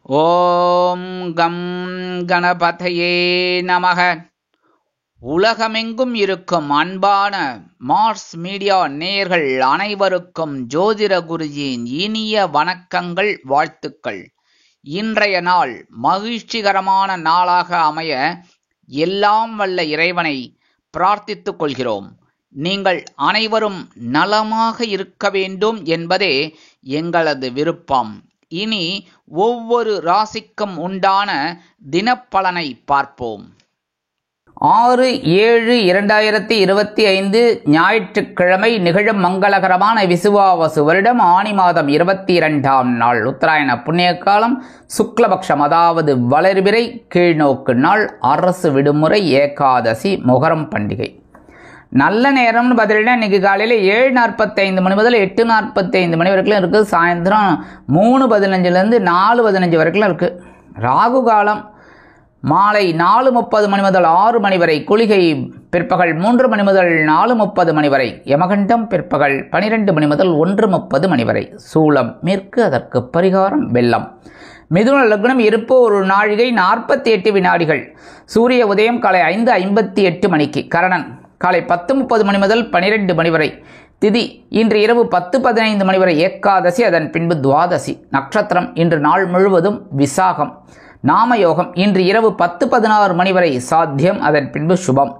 ஓம் come கணபதையே நமக. உலகமெங்கும் இருக்கும் அன்பான மார்ஸ் மீடியா நேயர்கள் அனைவருக்கும் ஜோதிட குருஜியின் இனிய வணக்கங்கள், வாழ்த்துக்கள். இன்றைய நாள் மகிழ்ச்சிகரமான நாளாக அமைய எல்லாம் வல்ல இறைவனை பிரார்த்தித்துக் கொள்கிறோம். நீங்கள் அனைவரும் நலமாக இருக்க வேண்டும் என்பதே எங்களது விருப்பம். இனி ஒவ்வொரு ராசிக்கும் உண்டான தினப்பலனை பார்ப்போம். 6/7/2025 ஞாயிற்றுக்கிழமை நிகழும் மங்களகரமான விசுவாவசு வருடம் ஆனி மாதம் 22ஆம் நாள், உத்தராயண புண்ணிய காலம், சுக்லபக்ஷம், அதாவது வளர்பிறை கீழ்நோக்கு நாள், அரசு விடுமுறை, ஏகாதசி, மொகரம் பண்டிகை. நல்ல நேரம்னு பார்த்தீங்கன்னா இன்றைக்கி காலையில் 7:45 மணி முதல் 8:45 மணி வரைக்கும் இருக்குது. சாயந்தரம் 3:15 4:15 வரைக்கும் இருக்குது. ராகு காலம் மாலை 4:30 மணி முதல் 6 மணி வரை, குளிகை பிற்பகல் 3 மணி முதல் 4:30 மணி வரை, யமகண்டம் பிற்பகல் 12 மணி முதல் 1:30 மணி வரை, சூலம் மேற்கு, அதற்கு பரிகாரம் வெள்ளம். மிதுன லக்னம், இருப்பு 1 நாழிகை 48 வினாடிகள். சூரிய உதயம் காலை 5:58 மணிக்கு. கரணன் காலை 10:30 மணி முதல் 12 மணி வரை. திதி இன்று இரவு 10:15 மணி வரை ஏகாதசி, அதன் பின்பு துவாதசி. நட்சத்திரம் இன்று நாள் முழுவதும் விசாகம். நாமயோகம் இன்று இரவு 10:16 மணி வரை சாத்தியம், அதன் பின்பு சுபம்.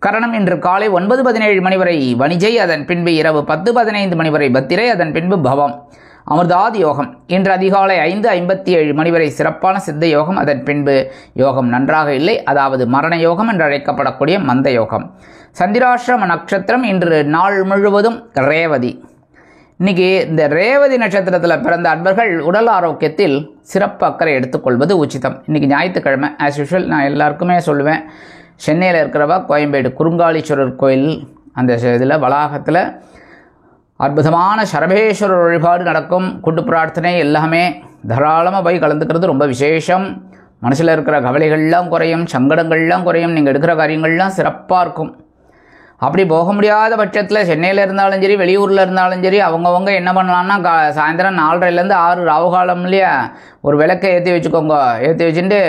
கரணம் இன்று காலை 9:17 மணி வரை வணிஜை, அதன் பின்பு இரவு 10:15 மணி வரை பத்திரை, அதன் பின்பு பவம். அமிர்தாதி யோகம் இன்று அதிகாலை 5:57 மணி வரை சிறப்பான சித்த யோகம், அதன் பின்பு யோகம் நன்றாக இல்லை, அதாவது மரண யோகம் என்று அழைக்கப்படக்கூடிய மந்த யோகம். சந்திராஷ்டிரம நட்சத்திரம் இன்று நாள் முழுவதும் ரேவதி. இன்னைக்கு இந்த ரேவதி நட்சத்திரத்தில் பிறந்த அன்பர்கள் உடல் ஆரோக்கியத்தில் சிறப்பு அக்கறை எடுத்துக்கொள்வது உச்சிதம். இன்றைக்கி ஞாயிற்றுக்கிழமை ஆஸ் யூஷுவல் நான் எல்லாருக்குமே சொல்லுவேன், சென்னையில் இருக்கிறவா கோயம்பேடு குறுங்காலீஸ்வரர் கோயில் அந்த இதில் வளாகத்தில் அற்புதமான சரபேஸ்வரர் வழிபாடு நடக்கும். கூட்டு பிரார்த்தனை எல்லாமே தாராளமாக போய் கலந்துக்கிறது ரொம்ப விசேஷம். மனசில் இருக்கிற கவலைகள்லாம் குறையும், சங்கடங்கள்லாம் குறையும், நீங்கள் எடுக்கிற காரியங்கள்லாம் சிறப்பாக இருக்கும். அப்படி போக முடியாத பட்சத்தில் சென்னையில் இருந்தாலும் சரி, வெளியூரில் இருந்தாலும் சரி, அவங்கவுங்க என்ன பண்ணலான்னா சாயந்தரம் 4:30 6 ராவுகாலம் இல்லையா, ஒரு விளக்கை ஏற்றி வச்சுக்கோங்க. ஏற்றி வச்சுட்டு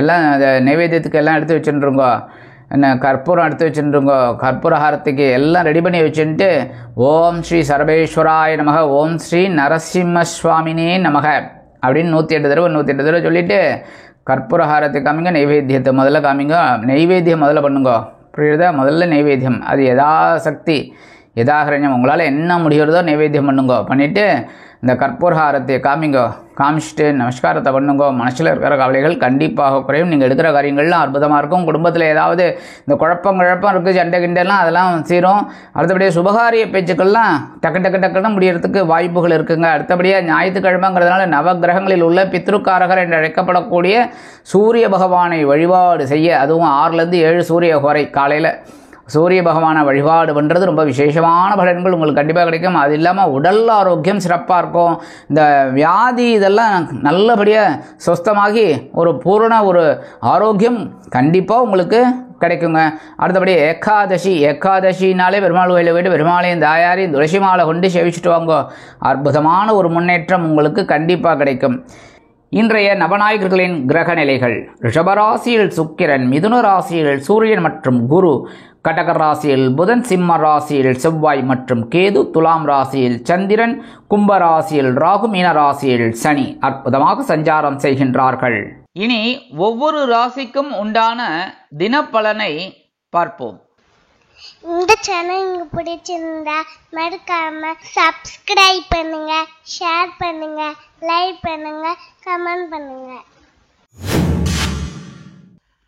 எல்லாம் நைவேத்தியத்துக்கு எல்லாம் எடுத்து வச்சுட்டுருங்கோ. என்ன கற்பூரம் எடுத்து வச்சுட்டுருங்கோ. கற்பூர ஹாரத்துக்கு எல்லாம் ரெடி பண்ணி வச்சுட்டு ஓம் ஸ்ரீ சரபேஸ்வராய நமக, ஓம் ஸ்ரீ நரசிம்ம சுவாமினே நமக அப்படின்னு 108 தடவை சொல்லிவிட்டு கற்பூர ஹாரத்தை காமிங்க, நைவேத்தியத்தை முதல்ல காமிங்க. நைவேத்தியம் முதல்ல பண்ணுங்க, புரியுதா? முதல்ல நைவேத்தியம், அது யதாசக்தி யதாகரண்யம், உங்களால் என்ன முடிகிறதோ நைவேத்தியம் பண்ணுங்க. பண்ணிவிட்டு இந்த கற்பூரஹாரத்தை காமிங்க, காமிச்சிட்டு நமஸ்காரத்தை பண்ணுங்க. மனசில் இருக்கிற கவலைகள் கண்டிப்பாக குறையும். நீங்கள் எடுக்கிற காரியங்கள்லாம் அற்புதமாக இருக்கும். குடும்பத்தில் ஏதாவது இந்த குழப்பம் இருக்குது, சண்டை கிண்டெல்லாம் அதெல்லாம் சீரும். அடுத்தபடியாக சுபகாரிய பேச்சுக்கள்லாம் டக்குன்னு முடியறதுக்கு வாய்ப்புகள் இருக்குங்க. அடுத்தபடியாக ஞாயிற்றுக்கிழமைங்கிறதுனால நவகிரகங்களில் உள்ள பித்ருக்காரகர் என்று அழைக்கப்படக்கூடிய சூரிய பகவானை வழிபாடு செய்ய, அதுவும் 6-7 சூரிய ஹோரை காலையில் சூரிய பகவானை வழிபாடு பண்ணுறது ரொம்ப விசேஷமான பலன்கள் உங்களுக்கு கண்டிப்பாக கிடைக்கும். அது இல்லாமல் உடல் ஆரோக்கியம் சிறப்பாக இருக்கும். இந்த வியாதி இதெல்லாம் நல்லபடியாக சுஸ்தமாகி ஒரு பூரண ஒரு ஆரோக்கியம் கண்டிப்பாக உங்களுக்கு கிடைக்குங்க. அடுத்தபடி ஏகாதசினாலே பெருமாள் கோயிலில் போய்ட்டு பெருமாளையும் தாயாரையும் துளசி மாலை கொண்டு சேவிச்சுட்டு வாங்க. அற்புதமான ஒரு முன்னேற்றம் உங்களுக்கு கண்டிப்பாக கிடைக்கும். இன்றைய நவநாயகர்களின் கிரக நிலைகள்: ரிஷபராசியில் சுக்கிரன், மிதுன ராசியில் சூரியன் மற்றும் குரு, கடக ராசியில் புதன், சிம்ம ராசியில் செவ்வாய் மற்றும் கேது, துலாம் ராசியில் சந்திரன், கும்ப ராசியில் ராகு, மீன ராசியில் சனி அற்புதமாக சஞ்சாரம் செய்கின்றார்கள். இனி ஒவ்வொரு ராசிக்கும் உண்டான தினப்பலனை பார்ப்போம். இந்த சேனல் உங்களுக்கு பிடிச்சிருந்தா மறக்காம சப்ஸ்கிரைப் பண்ணுங்க, ஷேர் பண்ணுங்க, லைக் பண்ணுங்க, கமெண்ட் பண்ணுங்க.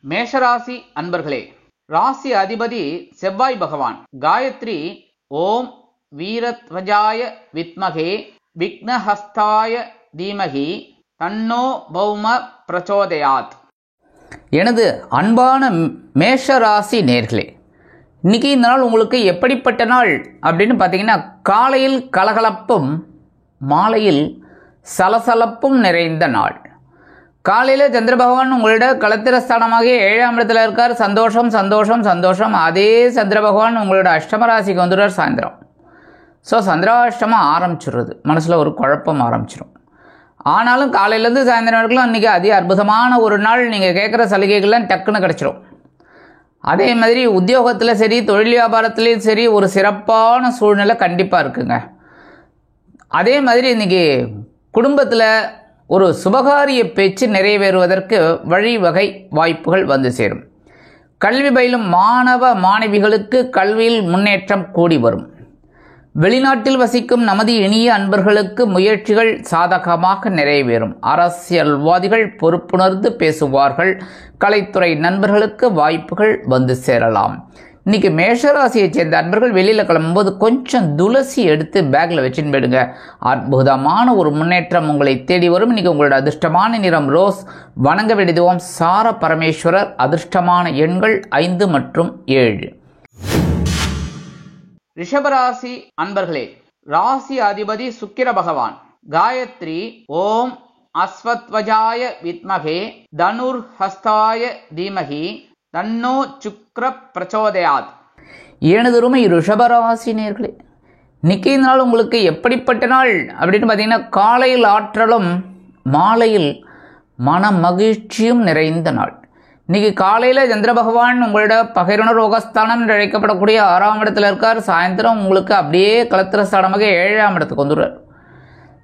மேஷராசி அன்பர்களே, ராசி அதிபதி செவ்வாய் பகவான். காயத்ரி ஓம் வீரத்வஜாய வித்மகே விக்னஹஸ்தாய தீமகி தன்னோ பௌம பிரச்சோதயாத். எனது அன்பான மேஷராசி நேர்களே, இன்றைக்கி இந்த நாள் உங்களுக்கு எப்படிப்பட்ட நாள் அப்படின்னு பார்த்தீங்கன்னா, காலையில் கலகலப்பும் மாலையில் சலசலப்பும் நிறைந்த நாள். காலையில் சந்திர பகவான் உங்களோட களத்திரஸ்தானமாக 7ஆம் இடத்துல இருக்கார். சந்தோஷம். அதே சந்திர பகவான் உங்களோட அஷ்டமராசிக்கு வந்துடுறார் சாயந்தரம். ஸோ சந்திராஷ்டமம் ஆரம்பிச்சிடுறது, மனசில் ஒரு குழப்பம் ஆரம்பிச்சிடும். ஆனாலும் காலையிலேருந்து சாயந்தரம் வரைக்கும் இன்றைக்கி அதி அற்புதமான ஒரு நாள். நீங்கள் கேட்குற சலுகைகள்லாம் டக்குன்னு கிடச்சிரும். அதே மாதிரி உத்தியோகத்தில் சரி, தொழில் வியாபாரத்துலேயும் சரி, ஒரு சிறப்பான சூழ்நிலை கண்டிப்பாக இருக்குங்க. அதே மாதிரி இன்றைக்கி குடும்பத்தில் ஒரு சுபகாரிய பேச்சு நிறைவேறுவதற்கு வழிவகை வாய்ப்புகள் வந்து சேரும். கல்வி பயிலும் மாணவ மாணவிகளுக்கு கல்வியில் முன்னேற்றம் கூடி வரும். வெளிநாட்டில் வசிக்கும் நமது இனிய அன்பர்களுக்கு முயற்சிகள் சாதகமாக நிறைவேறும். அரசியல்வாதிகள் பொறுப்புணர்ந்து பேசுவார்கள். கலைத்துறை நண்பர்களுக்கு வாய்ப்புகள் வந்து சேரலாம். இன்றைக்கி மேஷராசியைச் சேர்ந்த அன்பர்கள் வெளியில் கிளம்பும்போது கொஞ்சம் துளசி எடுத்து பேக்கில் வச்சுன்னு போயிடுங்க. அற்புதமான ஒரு முன்னேற்றம் உங்களை தேடி வரும். இன்றைக்கி உங்களோட அதிர்ஷ்டமான நிறம் ரோஸ். வணங்க வேண்டியதுவோம் சார பரமேஸ்வரர். அதிர்ஷ்டமான எண்கள் 5 மற்றும் 7. ரிஷபராசி அன்பர்களே, ராசி அதிபதி சுக்கிர பகவான். காயத்ரி ஓம் அஸ்வத்வஜாய வித்மகே தனுர் ஹஸ்தாய தீமகி தன்னோ சுக்ர பிரச்சோதயாத். எனதுருமை ரிஷபராசி நேர்களே, இன்னைக்கு நாள் உங்களுக்கு எப்படிப்பட்ட நாள் அப்படின்னு பார்த்தீங்கன்னா, காலையில் ஆற்றலும் மாலையில் மன மகிழ்ச்சியும் நிறைந்த நாள். இன்றைக்கி காலையில் சந்திர பகவான் உங்களோட பகைரண ரோகஸ்தானம் என்று அழைக்கப்படக்கூடிய 6ஆம் இடத்துல இருக்கார். சாயந்தரம் உங்களுக்கு அப்படியே கலத்திர ஸ்தானமாக 7ஆம் இடத்துக்கு வந்துடுறார்.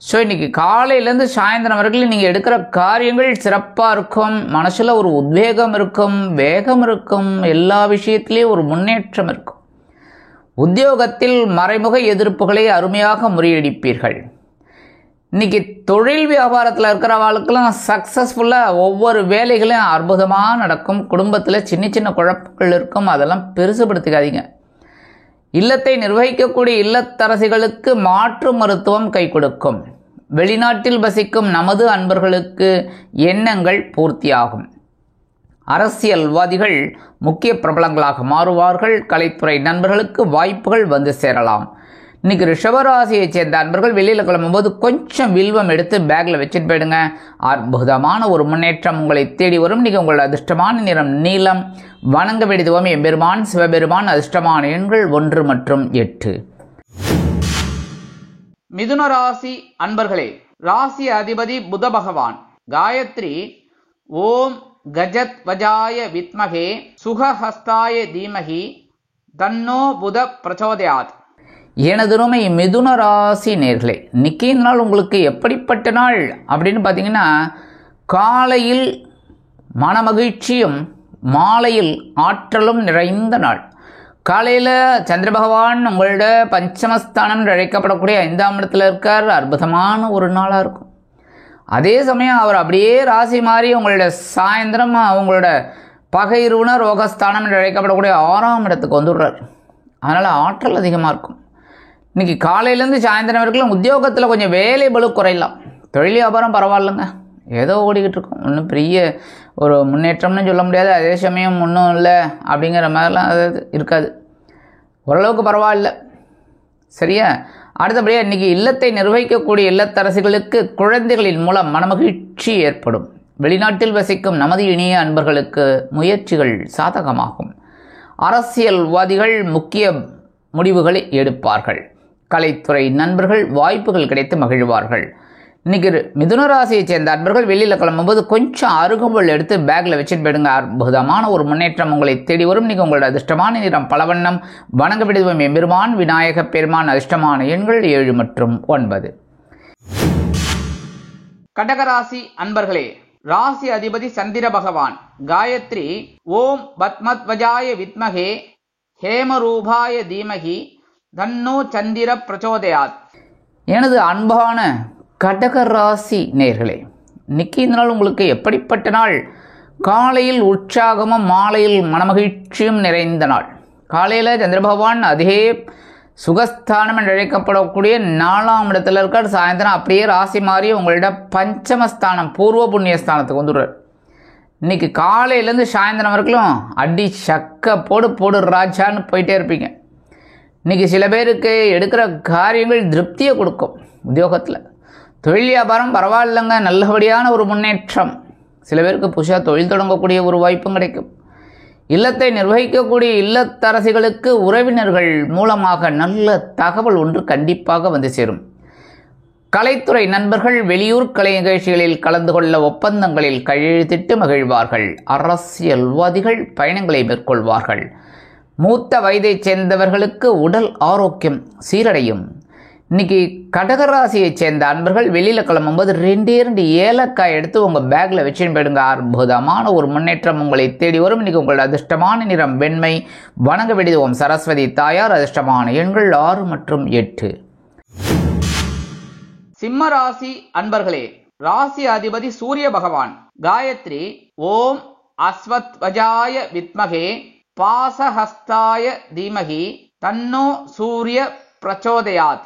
ஸோ இன்றைக்கி காலையிலேருந்து சாயந்தரம் வரைக்கும் நீங்கள் எடுக்கிற காரியங்கள் சிறப்பாக இருக்கும். மனசில் ஒரு உத்வேகம் இருக்கும், வேகம் இருக்கும், எல்லா விஷயத்திலையும் ஒரு முன்னேற்றம் இருக்கும். உத்தியோகத்தில் மறைமுக எதிர்ப்புகளை அருமையாக முறியடிப்பீர்கள். இன்றைக்கி தொழில் வியாபாரத்தில் இருக்கிறவங்களுக்கெல்லாம் சக்ஸஸ்ஃபுல்லாக ஒவ்வொரு வேலைகளையும் அற்புதமாக நடக்கும். குடும்பத்தில் சின்ன சின்ன குழப்பங்கள் இருக்கும், அதெல்லாம் பெருசுபடுத்திக்காதீங்க. இல்லத்தை நிர்வகிக்கக்கூடிய இல்லத்தரசிகளுக்கு மாற்று மருத்துவம் கை கொடுக்கும். வெளிநாட்டில் வசிக்கும் நமது அன்பர்களுக்கு எண்ணங்கள் பூர்த்தியாகும். அரசியல்வாதிகள் முக்கிய பிரபலங்களாக மாறுவார்கள். கலைத்துறை நண்பர்களுக்கு வாய்ப்புகள் வந்து சேரலாம். இன்றைக்கி ரிஷபராசியைச் சேர்ந்த அன்பர்கள் வெளியில் கிளம்பும்போது கொஞ்சம் வில்வம் எடுத்து பேக்கில் வச்சுட்டு போயிடுங்க. அற்புதமான ஒரு முன்னேற்றம் உங்களை தேடி வரும். இன்றைக்கி உங்களோட அதிர்ஷ்டமான நிறம் நீலம். வணங்க வேண்டியதுவோம் எம்பெருமான் சிவபெருமான். அதிர்ஷ்டமான எண்கள் 1 மற்றும் 8. மிதுன ராசி அன்பர்களே, ராசி அதிபதி புத பகவான். காயத்ரி ஓம் கஜத் வஜாய வித்மகே சுகஹஸ்தாய தீமகி தன்னோ புத பிரச்சோதயாத். எனதுருமை மிதுன ராசி நேர்களே, இன்னைக்கு நாள் உங்களுக்கு எப்படிப்பட்ட நாள் அப்படின்னு பார்த்தீங்கன்னா, காலையில் மனமகிழ்ச்சியும் மாலையில் ஆற்றலும் நிறைந்த நாள். காலையில் சந்திர பகவான் உங்களோட பஞ்சமஸ்தானம் அழைக்கப்படக்கூடிய 5ஆம் இடத்துல இருக்கார். அற்புதமான ஒரு நாளாக இருக்கும். அதே சமயம் அவர் அப்படியே ராசி மாறி உங்களோட சாயந்தரம் அவங்களோட பகைருண ரோகஸ்தானம் என்று அழைக்கப்படக்கூடிய 6ஆம் இடத்துக்கு வந்துடுறார். அதனால் ஆற்றல் அதிகமாக இருக்கும். இன்றைக்கி காலையிலேருந்து சாயந்தரம் வரைக்கும் உத்தியோகத்தில் கொஞ்சம் வேலை பளு குறையலாம். தொழில் வியாபாரம் பரவாயில்லைங்க, ஏதோ ஓடிக்கிட்டு இருக்கும். ஒன்றும் பெரிய ஒரு முன்னேற்றம்னு சொல்ல முடியாது, அதே சமயம் ஒன்றும் இல்லை அப்படிங்கிற மாதிரிலாம் அது இருக்காது. ஓரளவுக்கு பரவாயில்ல. சரியா? அடுத்தபடியாக இன்றைக்கி இல்லத்தை நிர்வகிக்கக்கூடிய இல்லத்தரசிகளுக்கு குழந்தைகளின் மூலம் மனமகிழ்ச்சி ஏற்படும். வெளிநாட்டில் வசிக்கும் நமது இனிய அன்பர்களுக்கு முயற்சிகள் சாதகமாகும். அரசியல்வாதிகள் முக்கிய முடிவுகளை எடுப்பார்கள். கலைத்துறை நண்பர்கள் வாய்ப்புகள் கிடைத்து மகிழ்வார்கள். இன்றைக்கி மிதுன ராசியைச் சேர்ந்த அன்பர்கள் வெளியில் கிளம்பும்போது கொஞ்சம் அருகம்புல் எடுத்து பேக்கில் வச்சுட்டு போயிடுங்க. அற்புதமான ஒரு முன்னேற்றம் உங்களை தேடி வரும். இன்றைக்கி உங்களோட அதிர்ஷ்டமான நிறம் பலவண்ணம். வணங்க விடுவோம் எம்பெருமான் விநாயக பெருமான். அதிர்ஷ்டமான எண்கள் 7 மற்றும் 9. கடகராசி அன்பர்களே, ராசி அதிபதி சந்திர பகவான். காயத்ரி ஓம் பத்மத்வஜாய வித்மகே ஹேமரூபாய தீமகி தன்னோ சந்திர பிரச்சோதயாத். எனது அன்பான கடகராசி நேர்களே, இன்னைக்கு இந்த நாள் உங்களுக்கு எப்படிப்பட்ட நாள்? காலையில் உற்சாகமும் மாலையில் மனமகிழ்ச்சியும் நிறைந்த நாள். காலையில் சந்திர பகவான் அதே சுகஸ்தானம் என்று அழைக்கப்படக்கூடிய 4ஆம் இடத்துல இருக்கார். சாயந்தரம் அப்படியே ராசி மாறி உங்களோட பஞ்சமஸ்தானம் பூர்வ புண்ணியஸ்தானத்துக்கு வந்துடுறார். இன்றைக்கி காலையிலேருந்து சாயந்தரம் வரைக்கும் அடி சக்க போடு ராஜான்னு போயிட்டே இருப்பீங்க. இன்றைக்கி சில பேருக்கு எடுக்கிற காரியங்கள் திருப்தியை கொடுக்கும். உத்தியோகத்தில் தொழில் வியாபாரம் பரவாயில்லைங்க, நல்லபடியான ஒரு முன்னேற்றம். சில பேருக்கு புதுசாக தொழில் தொடங்கக்கூடிய ஒரு வாய்ப்பும் கிடைக்கும். இல்லத்தை நிர்வகிக்கக்கூடிய இல்லத்தரசிகளுக்கு உறவினர்கள் மூலமாக நல்ல தகவல் ஒன்று கண்டிப்பாக வந்து சேரும். கலைத்துறை நண்பர்கள் வெளியூர் கலை நிகழ்ச்சிகளில் கலந்து கொள்ள ஒப்பந்தங்களில் கையெழுத்திட்டு மகிழ்வார்கள். அரசியல்வாதிகள் பயணங்களை மேற்கொள்வார்கள். மூத்த வயதைச் சேர்ந்தவர்களுக்கு உடல் ஆரோக்கியம் சீரடையும். இன்னைக்கு கடகராசியைச் சேர்ந்த அன்பர்கள் வெளியில் கிளம்பும்போது 2 ஏலக்காய் எடுத்து உங்கள் பேக்கில் வச்சுன்னு போயிடுங்க. அற்புதமான ஒரு முன்னேற்றம் உங்களை தேடி வரும். இன்னைக்கு உங்களோட அதிர்ஷ்டமான நிறம் வெண்மை. வணங்க வேண்டியது சரஸ்வதி தாயார். அதிர்ஷ்டமான எண்கள் 6 மற்றும் 8. சிம்ம ராசி அன்பர்களே, ராசி அதிபதி சூரிய பகவான். காயத்ரி ஓம் அஸ்வத்வஜாய வித்மகே பாசஹஸ்தாய தீமகி தன்னோ சூரிய பிரச்சோதயாத்.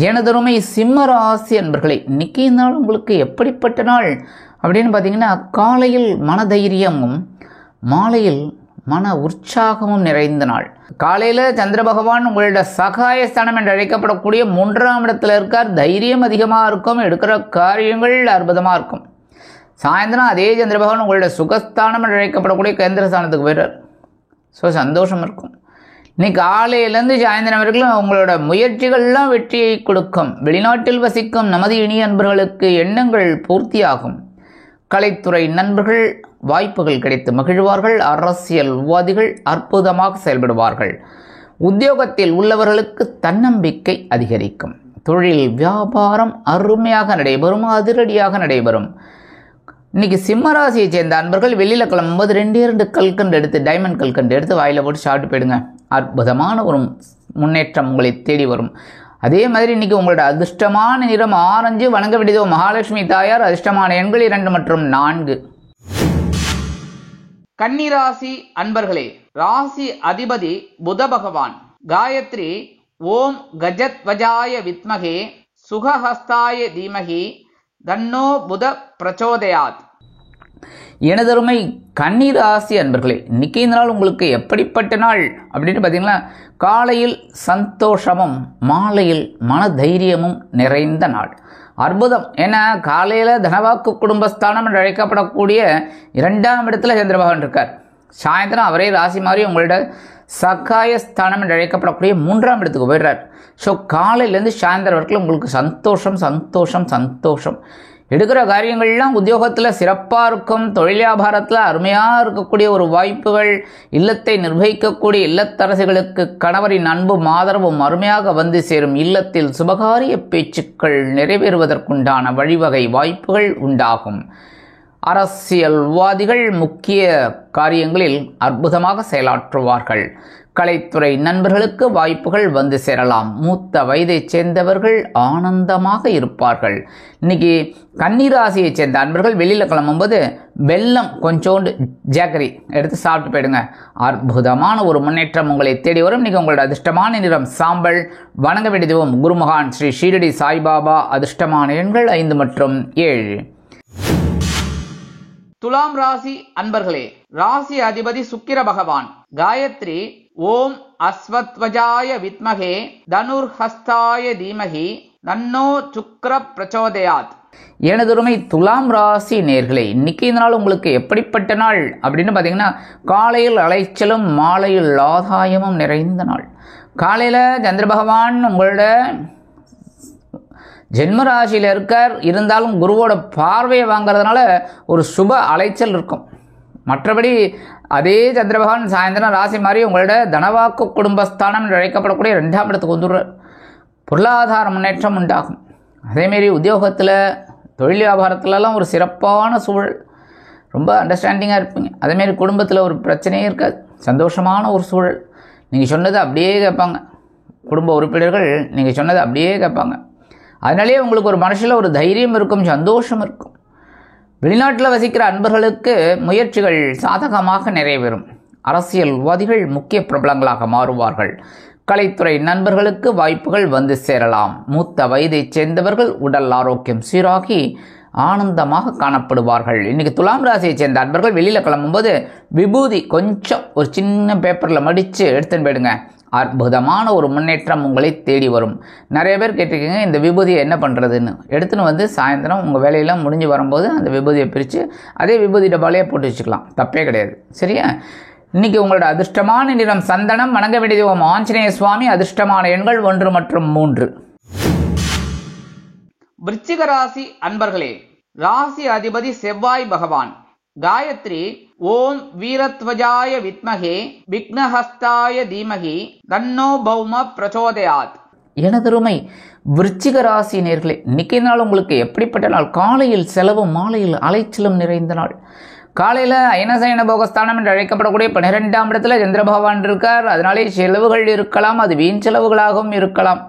எனதருமை சிம்ம ராசி அன்பர்களே, இன்னைக்கு நாள் உங்களுக்கு எப்படிப்பட்ட நாள் அப்படின்னு பார்த்தீங்கன்னா, காலையில் மனதைரியமும் மாலையில் மன உற்சாகமும் நிறைந்த நாள். காலையில் சந்திர பகவான் உங்களோட சகாயஸ்தானம் என்று அழைக்கப்படக்கூடிய 3ஆம் இடத்துல இருக்கார். தைரியம் அதிகமாக இருக்கும். எடுக்கிற காரியங்கள் அற்புதமாக இருக்கும். சாயந்தரம் அதே சந்திர பகவான் உங்களோட சுகஸ்தானம் என்று அழைக்கப்படக்கூடிய கேந்திரஸ்தானத்துக்கு போயிடுறார். ஸோ சந்தோஷம் இருக்கும். இன்னைக்கு காலையிலேருந்து சாயந்தரம் வரைக்கும் உங்களோட முயற்சிகள்லாம் வெற்றியை கொடுக்கும். வெளிநாட்டில் வசிக்கும் நமது இனிய நண்பர்களுக்கு எண்ணங்கள் பூர்த்தியாகும். கலைத்துறை நண்பர்கள் வாய்ப்புகள் கிடைத்து மகிழ்வார்கள். அரசியல்வாதிகள் அற்புதமாக செயல்படுவார்கள். உத்தியோகத்தில் உள்ளவர்களுக்கு தன்னம்பிக்கை அதிகரிக்கும். தொழில் வியாபாரம் அருமையாக நடைபெறும், அதிரடியாக நடைபெறும். இன்னைக்கு சிம்மராசியை சேர்ந்த அன்பர்கள் வெளியில் கிளம்பும்போது 2 கல்கண்டு எடுத்து, டைமண்ட் கல்கண்டு எடுத்து வாயில் போட்டு சாப்பிட்டு போயிடுங்க. அற்புதமான ஒரு முன்னேற்றம் உங்களை தேடி வரும். அதே மாதிரி இன்னைக்கு உங்களோட அதிர்ஷ்டமான நிறம் ஆரஞ்சு. வணங்க வேண்டியதோ மகாலட்சுமி தாயார். அதிர்ஷ்டமான எண்கள் 2 மற்றும் 4. கன்னிராசி அன்பர்களே, ராசி அதிபதி புத பகவான். காயத்ரி ஓம் கஜத்வஜாய வித்மகே சுகஹஸ்தாய தீமகி தன்னோ புத பிரச்சோதயாத். எனதருமை கன்னிராசி அன்பர்களே, இன்னைக்கு இந்த நாள் உங்களுக்கு எப்படிப்பட்ட நாள் அப்படின்னு பார்த்தீங்கன்னா, காலையில் சந்தோஷமும் மாலையில் மனதைரியமும் நிறைந்த நாள். அற்புதம். ஏன்னா காலையில் தனவாக்கு குடும்பஸ்தானம் என்று அழைக்கப்படக்கூடிய 2ஆம் இடத்துல சந்திர பகவான் இருக்கார். சாயந்தரம் அவரே ராசி மாதிரி உங்களோட சகாயஸ்தானம் என்று அழைக்கப்படக்கூடிய 3ஆம் இடத்துக்கு போயிடுறார். ஸோ காலையிலேருந்து சாயந்தரம் வரைக்கும் உங்களுக்கு சந்தோஷம் சந்தோஷம் சந்தோஷம். எடுக்கிற காரியங்கள்லாம் உத்தியோகத்தில் சிறப்பாக இருக்கும். தொழில் வியாபாரத்தில் அருமையாக இருக்கக்கூடிய ஒரு வாய்ப்புகள். இல்லத்தை நிர்வகிக்கக்கூடிய இல்லத்தரசிகளுக்கு கணவரின் அன்பும் ஆதரவும் அருமையாக வந்து சேரும். இல்லத்தில் சுபகாரிய பேச்சுக்கள் நிறைவேறுவதற்குண்டான வழிவகை வாய்ப்புகள் உண்டாகும். அரசியல்வாதிகள் முக்கிய காரியங்களில் அற்புதமாக செயலாற்றுவார்கள். கலைத்துறை நண்பர்களுக்கு வாய்ப்புகள் வந்து சேரலாம். மூத்த வயதைச் சேர்ந்தவர்கள் ஆனந்தமாக இருப்பார்கள். இன்னைக்கு கன்னிராசியை சேர்ந்த அன்பர்கள் வெளியில் கிளம்பும்போது வெல்லம் கொஞ்சோண்டு ஜாக்கரி எடுத்து சாப்பிட்டு போயிடுங்க. அற்புதமான ஒரு முன்னேற்றம் உங்களை தேடி வரும். இன்னைக்கு உங்களோட அதிர்ஷ்டமான நிறம் சாம்பல். வணங்க வேண்டியதும் குருமகான் ஸ்ரீ ஷீரடி சாய்பாபா. அதிர்ஷ்டமான எண்கள் 5 மற்றும் 7. துலாம் ராசி அன்பர்களே, ராசி அதிபதி சுக்கிர பகவான். காயத்ரி ஓம் அஸ்வத்வஜாய வித்மகே தனுர்ஹஸ்தாய தீமகி தன்னோ சுக்கிர பிரச்சோதயாத். எனதுரிமை துலாம் ராசி நேர்களே, இன்னைக்கு இந்த நாள் உங்களுக்கு எப்படிப்பட்ட நாள் அப்படின்னு பார்த்தீங்கன்னா, காலையில் அலைச்சலும் மாலையில் ஆதாயமும் நிறைந்த நாள். காலையில் சந்திர பகவான் உங்களோட ஜென்மராசியில் இருக்கார். இருந்தாலும் குருவோட பார்வையை வாங்கிறதுனால ஒரு சுப அலைச்சல் இருக்கும். மற்றபடி அதே சந்திர பகவான் சாயந்தரம் ராசி மாதிரி உங்களோட தனவாக்கு குடும்பஸ்தானம் என்று அழைக்கப்படக்கூடிய 2ஆம் இடத்துக்கு வந்துடுறார். பொருளாதார முன்னேற்றம் உண்டாகும். அதேமாரி உத்தியோகத்தில் தொழில் வியாபாரத்துலலாம் ஒரு சிறப்பான சூழல். ரொம்ப அண்டர்ஸ்டாண்டிங்காக இருப்பீங்க. அதேமாரி குடும்பத்தில் ஒரு பிரச்சனையே இருக்காது. சந்தோஷமான ஒரு சூழல். நீங்கள் சொன்னதை அப்படியே கேட்பாங்க. குடும்ப உறுப்பினர்கள் நீங்கள் சொன்னதை அப்படியே கேட்பாங்க. அதனாலேயே உங்களுக்கு ஒரு மனசில் ஒரு தைரியம் இருக்கும், சந்தோஷம் இருக்கும். வெளிநாட்டில் வசிக்கிற அன்பர்களுக்கு முயற்சிகள் சாதகமாக நிறைவேறும். அரசியல்வாதிகள் முக்கிய பிரபலங்களாக மாறுவார்கள். கலைத்துறை நண்பர்களுக்கு வாய்ப்புகள் வந்து சேரலாம். மூத்த வயதைச் சேர்ந்தவர்கள் உடல் ஆரோக்கியம் சீராகி ஆனந்தமாக காணப்படுவார்கள். இன்றைக்கி துலாம் ராசியை சேர்ந்த அன்பர்கள் வெளியில் கிளம்பும்போது விபூதி கொஞ்சம் ஒரு சின்ன பேப்பரில் மடித்து எடுத்துன்னு போயிடுங்க. அற்புதமான ஒரு முன்னேற்றம் உங்களை தேடி வரும். நிறைய பேர் கேட்டிருக்கீங்க இந்த விபூதியை என்ன பண்ணுறதுன்னு. எடுத்துன்னு வந்து சாயந்தரம் உங்கள் வேலையெல்லாம் முடிஞ்சு வரும்போது அந்த விபூதியை பிரித்து அதே விபூதி டப்பாலையே போட்டு வச்சுக்கலாம். தப்பே கிடையாது. சரியா? இன்றைக்கி உங்களோட அதிர்ஷ்டமான நிறம் சந்தனம். வணங்க வேண்டியது ஆஞ்சநேய சுவாமி. அதிர்ஷ்டமான எண்கள் 1 மற்றும் 3. விருச்சிக ராசி அன்பர்களே, ராசி அதிபதி செவ்வாய் பகவான். காயத்ரி ஓம் வீரத்வஜாய வித்மகே விக்னஹஸ்தாய தீமகி தன்னோ பௌம பிரச்சோதயாத். எனதருமை விருச்சிக ராசி நேர்களே, இன்னைக்கு நாள் உங்களுக்கு எப்படிப்பட்ட நாள்? காலையில் செலவும் மாலையில் அலைச்சலும் நிறைந்த நாள். காலையில் அயனசயன போகஸ்தானம் என்று அழைக்கப்படக்கூடிய 12ஆம் இடத்துல சந்திர பகவான் இருக்கார். அதனாலே செலவுகள் இருக்கலாம், அது வீண் செலவுகளாகவும் இருக்கலாம்.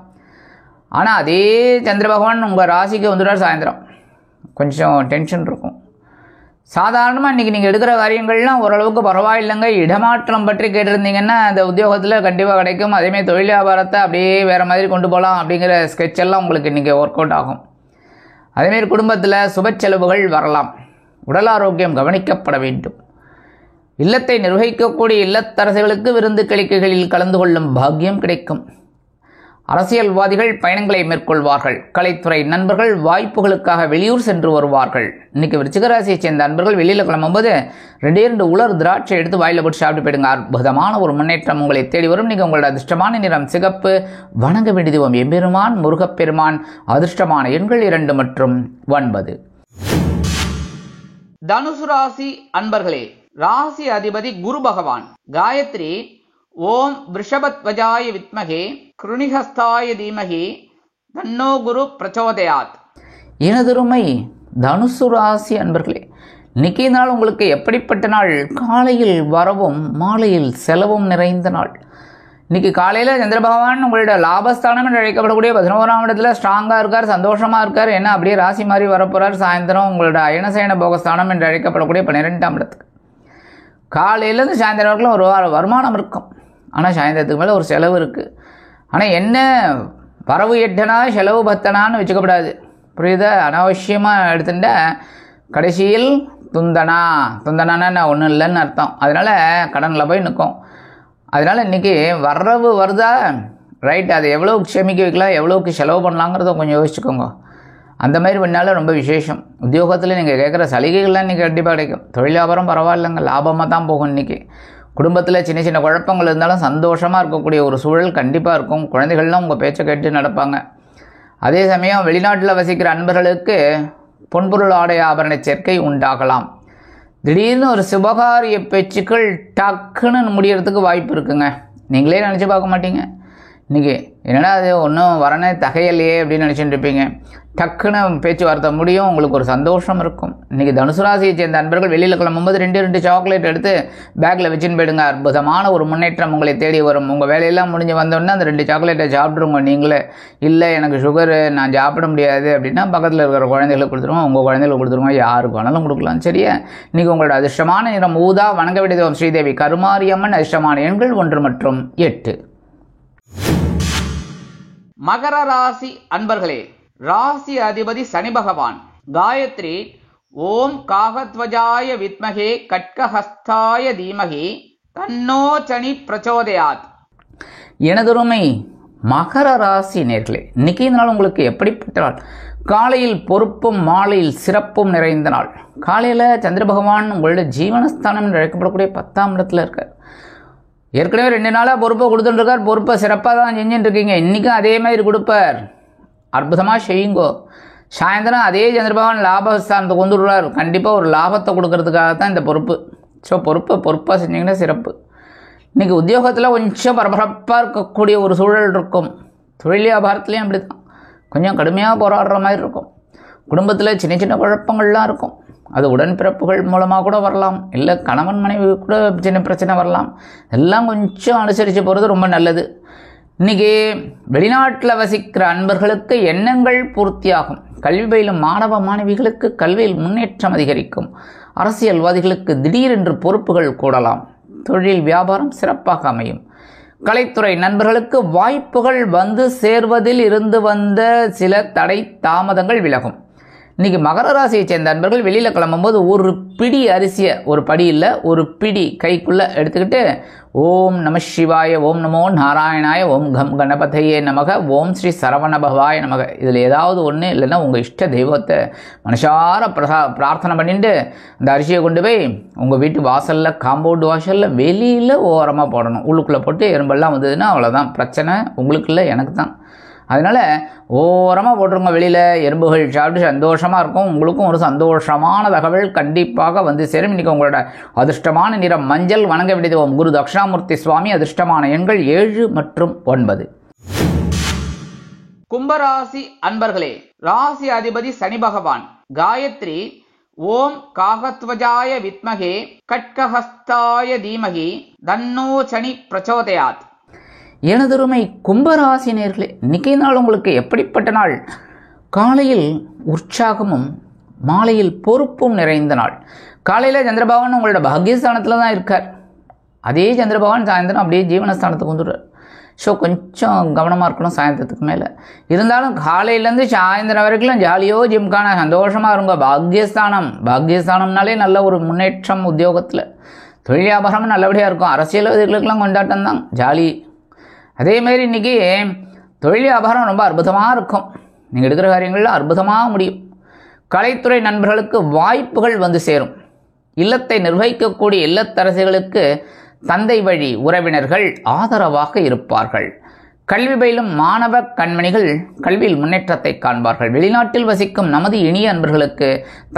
ஆனால் அதே சந்திர பகவான் உங்கள் ராசிக்கு வந்துட்டார். சாயந்தரம் கொஞ்சம் டென்ஷன் இருக்கும். சாதாரணமாக இன்றைக்கி நீங்கள் எடுக்கிற காரியங்கள்லாம் ஓரளவுக்கு பரவாயில்லைங்க. இடமாற்றம் பற்றி கேட்டிருந்தீங்கன்னா அந்த உத்தியோகத்தில் கண்டிப்பாக கிடைக்கும். அதேமாதிரி தொழில் வியாபாரத்தை அப்படியே வேறு மாதிரி கொண்டு போகலாம் அப்படிங்கிற ஸ்கெட்ச் எல்லாம் உங்களுக்கு இன்றைக்கி ஒர்க் அவுட் ஆகும். அதேமாரி குடும்பத்தில் சுப செலவுகள் வரலாம். உடல் ஆரோக்கியம் கவனிக்கப்பட வேண்டும். இல்லத்தை நிர்வகிக்கக்கூடிய இல்லத்தரசுகளுக்கு விருந்து கழிக்கைகளில் கலந்து கொள்ளும் பாக்கியம் கிடைக்கும். அரசியல்வாதிகள் பயணங்களை மேற்கொள்வார்கள். கலைத்துறை நண்பர்கள் வாய்ப்புகளுக்காக வெளியூர் சென்று வருவார்கள். இன்னைக்கு விருச்சிக ராசியை சேர்ந்த நண்பர்கள் வெளியில் கிளம்பும்போது 2 உலர் திராட்சை எடுத்து வாயில போட்டு சாப்பிட்டு போயிடுங்க. அற்புதமான ஒரு முன்னேற்றம் உங்களை தேடி வரும். இன்னைக்கு உங்களோட அதிர்ஷ்டமான நிறம் சிகப்பு. வணங்க வேண்டியதுவம் எம்பெருமான் முருகப்பெருமான். அதிர்ஷ்டமான எண்கள் 2 மற்றும் 9. தனுசு ராசி அன்பர்களே, ராசி அதிபதி குரு பகவான். காயத்ரி ஓம் ரிஷபத்வஜாய வித்மகே கிருணிஹஸ்தாய தீமகி தன்னோ குரு பிரச்சோதயாத். எனதருமை தனுசு ராசி அன்பர்களே, இன்னைக்கு நாள் உங்களுக்கு எப்படிப்பட்ட நாள்? காலையில் வரவும் மாலையில் செலவும் நிறைந்த நாள். இன்னைக்கு காலையில் சந்திர பகவான் உங்களோட லாபஸ்தானம் என்று அழைக்கப்படக்கூடிய 11ஆம் இடத்துல ஸ்ட்ராங்காக இருக்கார், சந்தோஷமாக இருக்கார். ஏன்னா அப்படியே ராசி மாதிரி வரப்போகிறார். சாயந்தரம் உங்களோட அயனசயன போகஸ்தானம் என்று அழைக்கப்படக்கூடிய 12ஆம் இடத்துக்கு காலையிலேருந்து சாயந்தரம் வரைக்கும் ஒரு வருமானம் இருக்கும். ஆனால் சாயந்தரத்துக்கு மேலே ஒரு செலவு இருக்குது. ஆனால் என்ன வரவு 8 செலவு 10 வச்சுக்கப்படாது. புரியுதா? அனாவசியமாக எடுத்துட்டா கடைசியில் துந்தனான்னு ஒன்றும் இல்லைன்னு அர்த்தம். அதனால் கடனில் போய் நிற்கும். அதனால் இன்றைக்கி வரவு வருதா ரைட், அதை எவ்வளோக்கு சேமிக்க வைக்கலாம், எவ்வளோக்கு செலவு பண்ணலாங்கிறத கொஞ்சம் யோசிச்சுக்கோங்க. அந்த மாதிரி பண்ணாலும் ரொம்ப விசேஷம். உத்தியோகத்தில் நீங்கள் கேட்குற சலுகைகள்லாம் இன்றைக்கி கண்டிப்பாக கிடைக்கும். தொழில் வியாபாரம் பரவாயில்லைங்க, லாபமாக தான் போகும். இன்றைக்கி குடும்பத்தில் சின்ன சின்ன குழப்பங்கள் இருந்தாலும் சந்தோஷமாக இருக்கக்கூடிய ஒரு சூழல் கண்டிப்பாக இருக்கும். குழந்தைகள்லாம் உங்கள் பேச்சை கேட்டு நடப்பாங்க. அதே சமயம் வெளிநாட்டில் வசிக்கிற அன்பர்களுக்கு பொன்பொருள் ஆடை ஆபரண சேர்க்கை உண்டாகலாம். திடீர்னு ஒரு சுபகாரிய பேச்சுக்கள் டக்குன்னு முடியறதுக்கு வாய்ப்பு இருக்குங்க. நீங்களே நினச்சி பார்க்க மாட்டீங்க. இன்றைக்கி என்னடா அது ஒன்றும் வரனே தகையலையே அப்படின்னு நினச்சிட்டு இருப்பீங்க. டக்குன்னு பேச்சுவார்த்தை முடியும், உங்களுக்கு ஒரு சந்தோஷம் இருக்கும். இன்றைக்கி தனுசு ராசியை சேர்ந்த நண்பர்கள் வெளியில் கிளம்பும்போது 2 சாக்லேட் எடுத்து பேக்கில் வச்சுன்னு போயிடுங்க. அற்புதமான ஒரு முன்னேற்றம் உங்களை தேடி வரும். உங்கள் வேலையெல்லாம் முடிஞ்சு வந்தோடனே அந்த 2 சாக்லேட்டை சாப்பிட்ருங்க. நீங்களே இல்லை எனக்கு சுகரு நான் சாப்பிட முடியாது அப்படின்னா பக்கத்தில் இருக்கிற குழந்தைகளுக்கு கொடுத்துருவோம், உங்கள் குழந்தைகளுக்கு கொடுத்துருவோம், யாருக்கு வேணாலும் கொடுக்கலாம். சரியா? இன்றைக்கி உங்களோட அதிர்ஷ்டமான நிறம் ஊதா. வணங்க வேண்டியது ஸ்ரீதேவி கருமாரியம்மன். அதிர்ஷ்டமான எண்கள் 1 மற்றும் 8. மகர ராசி அன்பர்களே, ராசி அதிபதி சனி பகவான். காயத்ரி ஓம் காகத்வஜாய வித்மகே கட்கஹஸ்தாய தீமகி தன்னோ சனி பிரச்சோதயாத். எனதுரிமை மகர ராசி நேர்களே, இன்னைக்கு இந்த நாள் உங்களுக்கு எப்படிப்பட்ட நாள்? காலையில் பொறுப்பும் மாலையில் சிறப்பும் நிறைந்த நாள். காலையில் சந்திர பகவான் உங்களோட ஜீவனஸ்தானம் என்று அழைக்கப்படக்கூடிய 10ஆம் இடத்துல இருக்கார். ஏற்கனவே 2 நாளாக பொறுப்பை கொடுத்துட்டுருக்கார். பொறுப்பை சிறப்பாக தான் செஞ்சுட்டு இருக்கீங்க. இன்றைக்கும் அதே மாதிரி கொடுப்பார். அற்புதமாக செய்யுங்கோ. சாயந்தரம் அதே சந்திர பகவான் லாபஸ்தானத்தை கொண்டு வருவார். கண்டிப்பாக ஒரு லாபத்தை கொடுக்கறதுக்காக தான் இந்த பொறுப்பு. ஸோ பொறுப்பாக செஞ்சிங்கன்னா சிறப்பு. இன்றைக்கி உத்தியோகத்தில் கொஞ்சம் பரபரப்பாக இருக்கக்கூடிய ஒரு சூழல் இருக்கும். தொழில் வியாபாரத்துலேயும் அப்படி தான் கொஞ்சம் கடுமையாக போராடுற மாதிரி இருக்கும். குடும்பத்தில் சின்ன சின்ன குழப்பங்கள்லாம் இருக்கும். அது உடன்பிறப்புகள் மூலமாக கூட வரலாம், இல்லை கணவன் மனைவி கூட சின்ன பிரச்சனை வரலாம். எல்லாம் கொஞ்சம் அனுசரித்து போகிறது ரொம்ப நல்லது. இன்றைக்கி வெளிநாட்டில் வசிக்கிற அன்பர்களுக்கு எண்ணங்கள் பூர்த்தியாகும். கல்வி பயிலும் மாணவ மாணவிகளுக்கு கல்வியில் முன்னேற்றம் அதிகரிக்கும். அரசியல்வாதிகளுக்கு திடீரென்று பொறுப்புகள் கூடலாம். தொழில் வியாபாரம் சிறப்பாக அமையும். கலைத்துறை நண்பர்களுக்கு வாய்ப்புகள் வந்து சேர்வதில் இருந்து வந்த சில தடை தாமதங்கள் விலகும். இன்றைக்கி மகர ராசியை சேர்ந்த நண்பர்கள் வெளியில் கிளம்பும்போது ஒரு பிடி அரிசியை, ஒரு படி இல்லை ஒரு பிடி கைக்குள்ளே எடுத்துக்கிட்டு ஓம் நம சிவாய, ஓம் நமோ நாராயணாய, ஓம் கம் கணபதையே நமக, ஓம் ஸ்ரீ சரவணபவாய நமக, இதில் ஏதாவது ஒன்று இல்லைன்னா உங்கள் இஷ்ட தெய்வத்தை மனசார பிரார்த்தனை பண்ணிட்டு அந்த அரிசியை கொண்டு போய் உங்கள் வீட்டு வாசலில், காம்பவுண்ட் வாசலில் வெளியில் ஓரமாக போடணும். உள்ளுக்குள்ளே போட்டு எறும்பெல்லாம் வந்ததுன்னா அவ்வளோதான் பிரச்சனை. உங்களுக்கு இல்லை, எனக்கு தான். அதனால் ஓரமாக போட்டுருங்க. வெளியில் எறும்புகள் சாப்பிட்டு சந்தோஷமாக இருக்கும். உங்களுக்கும் ஒரு சந்தோஷமான தகவல் கண்டிப்பாக வந்து சேரும். இன்றைக்கி உங்களோட அதிர்ஷ்டமான நிறம் மஞ்சள். வணங்க வேண்டியது ஓம் குரு தட்சிணாமூர்த்தி சுவாமி. அதிர்ஷ்டமான எண்கள் 7 மற்றும் 9. கும்பராசி அன்பர்களே, ராசி அதிபதி சனி பகவான். காயத்ரி ஓம் காகத்வஜாய வித்மகே கட்கஹஸ்தாய தீமகி தன்னோ சனி பிரச்சோதயாத். எனதருமை கும்பராசினியர்களே, இன்னைக்கு நாள் உங்களுக்கு எப்படிப்பட்ட நாள்? காலையில் உற்சாகமும் மாலையில் பொறுப்பும் நிறைந்த நாள். காலையில் சந்திரபகவான் உங்களோட பாக்யஸ்தானத்தில் தான் இருக்கார். அதே சந்திரபகவான் சாயந்தரம் அப்படியே ஜீவனஸ்தானத்துக்கு வந்துடுறார். ஸோ கொஞ்சம் கவனமாக இருக்கணும் சாயந்தரத்துக்கு மேலே. இருந்தாலும் காலையிலேருந்து சாயந்தரம் வரைக்கும் ஜாலியோ ஜிம்கான சந்தோஷமாக இருங்க. பாக்யஸ்தானம்னாலே நல்ல ஒரு முன்னேற்றம். உத்தியோகத்தில் தொழில் வியாபாரமும் நல்லபடியாக இருக்கும். அரசியல்வாதிகளுக்கெல்லாம் கொண்டாட்டம் தான், ஜாலி. அதேமாரி இன்றைக்கி தொழில் வியாபாரம் ரொம்ப அற்புதமாக இருக்கும். நீங்கள் எடுக்கிற காரியங்களில் அற்புதமாக முடியும். கலைத்துறை நண்பர்களுக்கு வாய்ப்புகள் வந்து சேரும். இல்லத்தை நிர்வகிக்கக்கூடிய இல்லத்தரசிகளுக்கு தந்தை வழி உறவினர்கள் ஆதரவாக இருப்பார்கள். கல்வி பயிலும் மாணவ கண்மணிகள் கல்வியில் முன்னேற்றத்தை காண்பார்கள். வெளிநாட்டில் வசிக்கும் நமது இனிய அன்பர்களுக்கு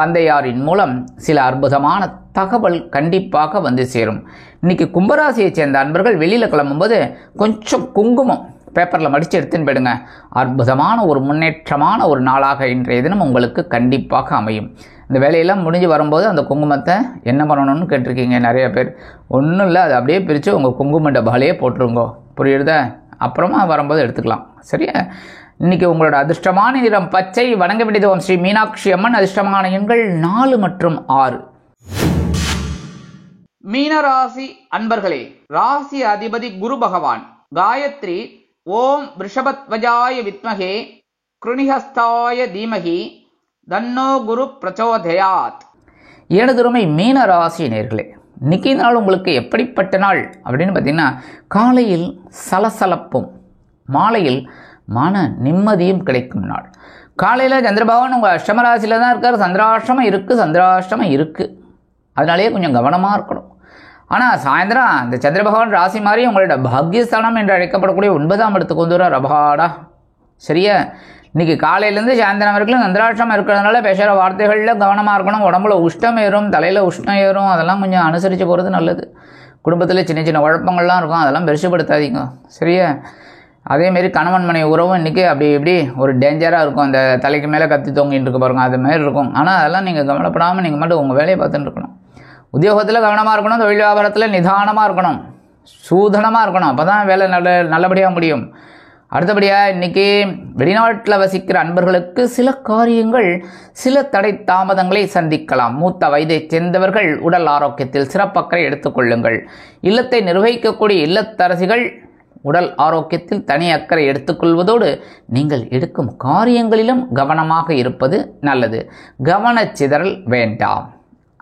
தந்தையாரின் மூலம் சில அற்புதமான தகவல் கண்டிப்பாக வந்து சேரும். இன்னைக்கு கும்பராசியை சேர்ந்த அன்பர்கள் வெளியில் கிளம்பும்போது கொஞ்சம் குங்குமம் பேப்பரில் மடித்து எடுத்துன்னு போயிடுங்க. அற்புதமான ஒரு முன்னேற்றமான ஒரு நாளாக இன்றைய தினம் உங்களுக்கு கண்டிப்பாக அமையும். இந்த வேலையெல்லாம் முடிஞ்சு வரும்போது அந்த குங்குமத்தை என்ன பண்ணணும்னு கேட்டிருக்கீங்க நிறைய பேர். ஒன்றும் இல்லை, அதை அப்படியே பிரித்து உங்கள் குங்கும டப்பாலேயே போட்டுருங்கோ. புரியுறதா? அப்புறமா வரும்போது எடுத்துக்கலாம். சரியா? இன்றைக்கி உங்களோட அதிர்ஷ்டமான நிறம் பச்சை. வணங்க வேண்டியது ஓம் ஸ்ரீ மீனாட்சி அம்மன். அதிர்ஷ்டமான எண்கள் 4 மற்றும் 6. மீனராசி அன்பர்களே, ராசி அதிபதி குரு பகவான். காயத்ரி ஓம் ரிஷபத்வஜாய வித்மகே கிருணிஹஸ்தாய தீமகி தன்னோ குரு பிரச்சோதயாத். எனதுருமை மீன ராசி நேர்களே, இன்னைக்கு நாள் உங்களுக்கு எப்படிப்பட்ட நாள் அப்படின்னு பார்த்தீங்கன்னா, காலையில் சலசலப்பும் மாலையில் மன நிம்மதியும் கிடைக்கும் நாள். காலையில் சந்திரபகவான் உங்கள் அஷ்டமராசியில் தான் இருக்கார். சந்திராஷ்டமம் இருக்குது. அதனாலேயே கொஞ்சம் கவனமாக இருக்கணும். ஆனால் சாயந்தரம் அந்த சந்திரபகவான் ராசி மாதிரி உங்களோட பாக்யஸ்தானம் என்று அழைக்கப்படக்கூடிய 9ஆம் இடத்துக்கு வந்துடுறார். அபாடா. சரியா? இன்றைக்கி காலையிலேருந்து சாயந்தரம் வரைக்கும் சந்திராஷ்டமம் இருக்கிறதுனால பேசுகிற வார்த்தைகளில் கவனமாக இருக்கணும். உடம்புல உஷ்ணம் ஏறும், தலையில் உஷ்ணம் ஏறும். அதெல்லாம் கொஞ்சம் அனுசரித்து போகிறது நல்லது. குடும்பத்தில் சின்ன சின்ன குழப்பங்கள்லாம் இருக்கும், அதெல்லாம் பெருசுப்படுத்தாதீங்க. சரியா? அதேமாரி கணவன் மனைவி உறவும் இன்றைக்கி அப்படி இப்படி ஒரு டேஞ்சராக இருக்கும். அந்த தலைக்கு மேலே கத்தி தொங்கிட்டு இருக்கு பாருங்கள், அதுமாரி இருக்கும். ஆனால் அதெல்லாம் நீங்கள் கவலைப்படாமல் நீங்கள் மட்டும் உங்கள் வேலையை பார்த்துட்டு இருக்கணும். உத்தியோகத்தில் கவனமாக இருக்கணும். தொழில் வியாபாரத்தில் நிதானமாக இருக்கணும், சூதனமாக இருக்கணும். அப்போ தான் வேலை நல்லபடியாக முடியும். அடுத்தபடியாக இன்றைக்கி வெளிநாட்டில் வசிக்கிற அன்பர்களுக்கு சில காரியங்கள் சில தடை தாமதங்களை சந்திக்கலாம். மூத்த வயதைச் சேர்ந்தவர்கள் உடல் ஆரோக்கியத்தில் சிறப்பக்கறை எடுத்துக்கொள்ளுங்கள். இல்லத்தை நிர்வகிக்கக்கூடிய இல்லத்தரசிகள் உடல் ஆரோக்கியத்தில் தனி அக்கறை எடுத்துக்கொள்வதோடு நீங்கள் எடுக்கும் காரியங்களிலும் கவனமாக இருப்பது நல்லது. கவனச்சிதறல் வேண்டாம்.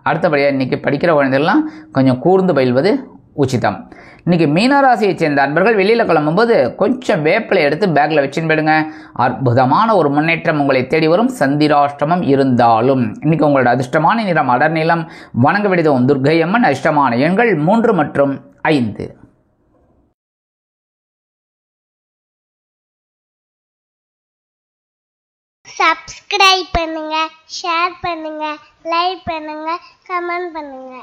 அடுத்தபடியாக இன்றைக்கி படிக்கிற குழந்தைகள்லாம் கொஞ்சம் கூர்ந்து பயில்வது உச்சிதம். இன்றைக்கி மீனராசியை சேர்ந்த அன்பர்கள் வெளியில் கிளம்பும்போது கொஞ்சம் வேப்பிலை எடுத்து பேக்கில் வச்சுன்னு போயிடுங்க. அற்புதமான ஒரு முன்னேற்றம் உங்களை தேடி வரும். சந்திராஷ்டமம் இருந்தாலும் இன்றைக்கி உங்களோட அதிர்ஷ்டமான நிறம் அடர் நிலம். வணங்க வேண்டியது ஓம் துர்க்கை அம்மன். அதிர்ஷ்டமான எண்கள் 3 மற்றும் 5. சப்ஸ்கிரைப் பண்ணுங்க, ஷேர் பண்ணுங்க, லைக் பண்ணுங்க, கமெண்ட் பண்ணுங்க.